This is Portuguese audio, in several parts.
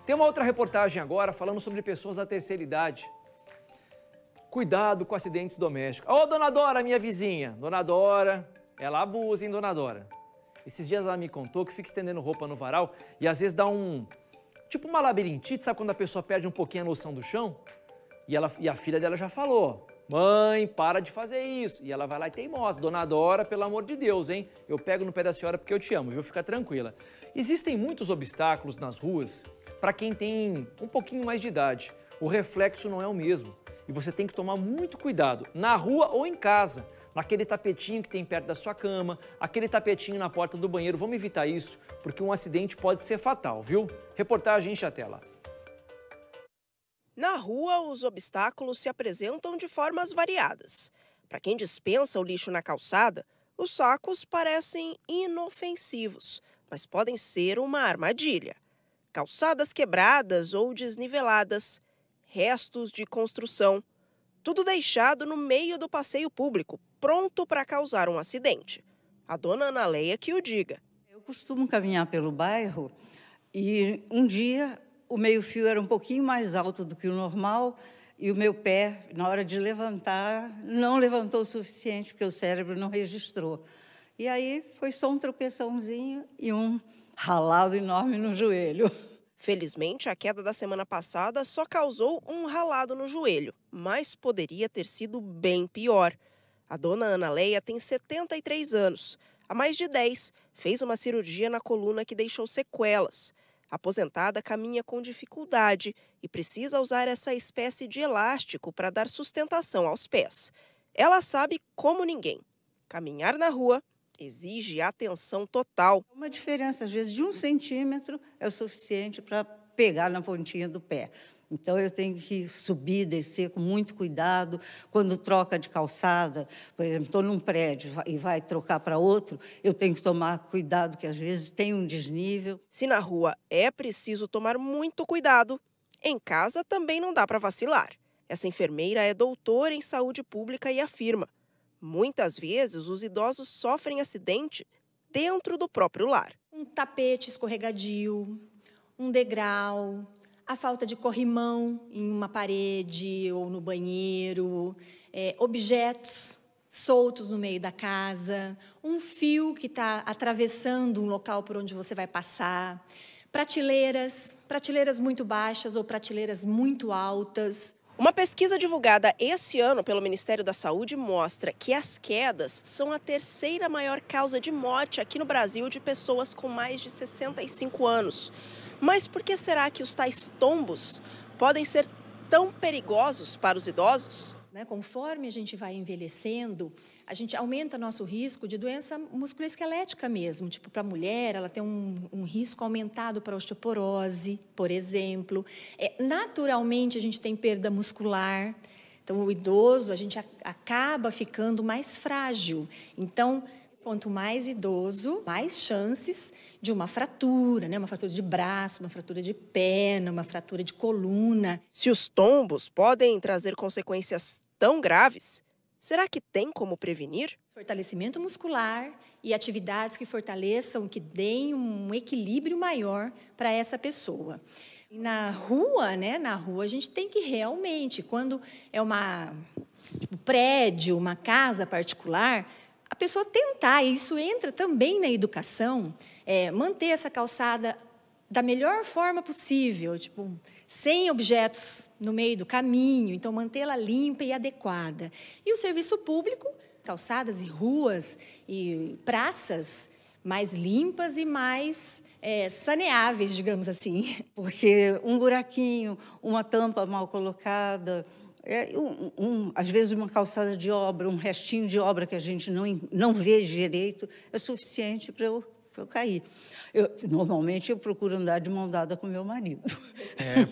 Tem uma outra reportagem agora falando sobre pessoas da terceira idade. Cuidado com acidentes domésticos. Ô, Dona Dora, minha vizinha. Dona Dora, ela abusa, hein, Dona Dora? Esses dias ela me contou que fica estendendo roupa no varal e às vezes dá tipo uma labirintite, sabe quando a pessoa perde um pouquinho a noção do chão? E a filha dela já falou, mãe, para de fazer isso. E ela vai lá e teimosa, Dona Dora, pelo amor de Deus, hein? Eu pego no pé da senhora porque eu te amo, viu? Fica tranquila. Existem muitos obstáculos nas ruas para quem tem um pouquinho mais de idade. O reflexo não é o mesmo. E você tem que tomar muito cuidado, na rua ou em casa, naquele tapetinho que tem perto da sua cama, aquele tapetinho na porta do banheiro. Vamos evitar isso, porque um acidente pode ser fatal, viu? Reportagem, enche a tela. Na rua, os obstáculos se apresentam de formas variadas. Para quem dispensa o lixo na calçada, os sacos parecem inofensivos, mas podem ser uma armadilha. Calçadas quebradas ou desniveladas, restos de construção, tudo deixado no meio do passeio público, pronto para causar um acidente. A dona Ana Leia que o diga. Eu costumo caminhar pelo bairro e um dia o meio-fio era um pouquinho mais alto do que o normal e o meu pé, na hora de levantar, não levantou o suficiente porque o cérebro não registrou. E aí foi só um tropeçãozinho e um ralado enorme no joelho. Felizmente, a queda da semana passada só causou um ralado no joelho, mas poderia ter sido bem pior. A dona Ana Leia tem 73 anos. Há mais de 10, fez uma cirurgia na coluna que deixou sequelas. A aposentada caminha com dificuldade e precisa usar essa espécie de elástico para dar sustentação aos pés. Ela sabe como ninguém. Caminhar na rua exige atenção total. Uma diferença, às vezes, de 1 centímetro é o suficiente para pegar na pontinha do pé. Então, eu tenho que subir, descer com muito cuidado. Quando troca de calçada, por exemplo, estou num prédio e vai trocar para outro, eu tenho que tomar cuidado, que às vezes tem um desnível. Se na rua é preciso tomar muito cuidado, em casa também não dá para vacilar. Essa enfermeira é doutora em saúde pública e afirma: muitas vezes os idosos sofrem acidente dentro do próprio lar. Um tapete escorregadio, um degrau, a falta de corrimão em uma parede ou no banheiro, objetos soltos no meio da casa, um fio que está atravessando um local por onde você vai passar, prateleiras muito baixas ou prateleiras muito altas. Uma pesquisa divulgada esse ano pelo Ministério da Saúde mostra que as quedas são a terceira maior causa de morte aqui no Brasil de pessoas com mais de 65 anos. Mas por que será que os tais tombos podem ser tão perigosos para os idosos? Conforme a gente vai envelhecendo, a gente aumenta nosso risco de doença musculoesquelética mesmo. Tipo, para a mulher, ela tem um risco aumentado para osteoporose, por exemplo. Naturalmente, a gente tem perda muscular. Então, o idoso, a gente acaba ficando mais frágil. Então, quanto mais idoso, mais chances de uma fratura, uma fratura de braço, uma fratura de perna, uma fratura de coluna. Se os tombos podem trazer consequências tão graves, será que tem como prevenir? Fortalecimento muscular e atividades que fortaleçam, que deem um equilíbrio maior para essa pessoa. E na rua a gente tem que realmente, quando é um prédio, uma casa particular, a pessoa tentar, e isso entra também na educação, manter essa calçada da melhor forma possível, sem objetos no meio do caminho, então mantê-la limpa e adequada. E o serviço público, calçadas e ruas e praças mais limpas e mais saneáveis, digamos assim. Porque um buraquinho, uma tampa mal colocada, às vezes uma calçada de obra, um restinho de obra que a gente não vê direito, é suficiente para eu cair. Normalmente eu procuro andar de mão dada com meu marido.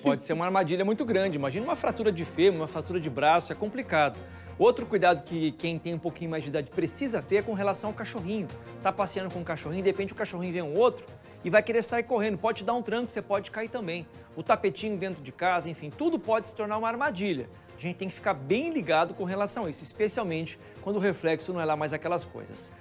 Pode ser uma armadilha muito grande. Imagina uma fratura de fêmur, uma fratura de braço, é complicado. Outro cuidado que quem tem um pouquinho mais de idade precisa ter é com relação ao cachorrinho. Tá passeando com o cachorrinho, de repente o cachorrinho vê um outro e vai querer sair correndo. Pode te dar um tranco, você pode cair também. O tapetinho dentro de casa, enfim, tudo pode se tornar uma armadilha. A gente tem que ficar bem ligado com relação a isso, especialmente quando o reflexo não é lá mais aquelas coisas.